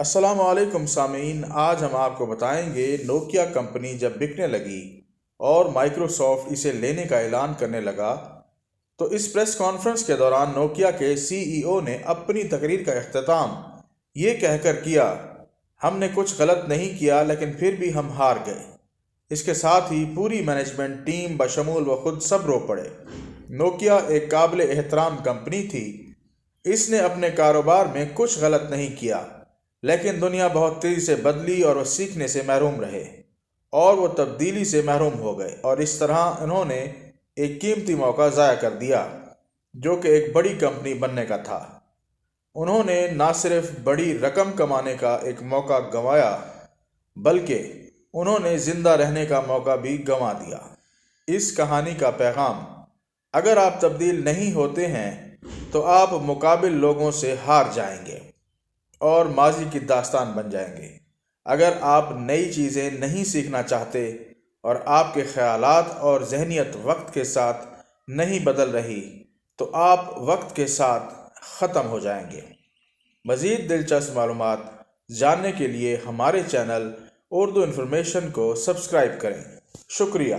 السلام علیکم سامعین، آج ہم آپ کو بتائیں گے نوکیا کمپنی جب بکنے لگی اور مائکروسافٹ اسے لینے کا اعلان کرنے لگا تو اس پریس کانفرنس کے دوران نوکیا کے سی ای او نے اپنی تقریر کا اختتام یہ کہہ کر کیا، ہم نے کچھ غلط نہیں کیا لیکن پھر بھی ہم ہار گئے۔ اس کے ساتھ ہی پوری مینجمنٹ ٹیم بشمول وہ خود سب رو پڑے۔ نوکیا ایک قابل احترام کمپنی تھی، اس نے اپنے کاروبار میں کچھ غلط نہیں کیا، لیکن دنیا بہت تیزی سے بدلی اور وہ سیکھنے سے محروم رہے اور وہ تبدیلی سے محروم ہو گئے، اور اس طرح انہوں نے ایک قیمتی موقع ضائع کر دیا جو کہ ایک بڑی کمپنی بننے کا تھا۔ انہوں نے نہ صرف بڑی رقم کمانے کا ایک موقع گنوایا بلکہ انہوں نے زندہ رہنے کا موقع بھی گنوا دیا۔ اس کہانی کا پیغام: اگر آپ تبدیل نہیں ہوتے ہیں تو آپ مقابل لوگوں سے ہار جائیں گے اور ماضی کی داستان بن جائیں گے۔ اگر آپ نئی چیزیں نہیں سیکھنا چاہتے اور آپ کے خیالات اور ذہنیت وقت کے ساتھ نہیں بدل رہی تو آپ وقت کے ساتھ ختم ہو جائیں گے۔ مزید دلچسپ معلومات جاننے کے لیے ہمارے چینل اردو انفارمیشن کو سبسکرائب کریں۔ شکریہ۔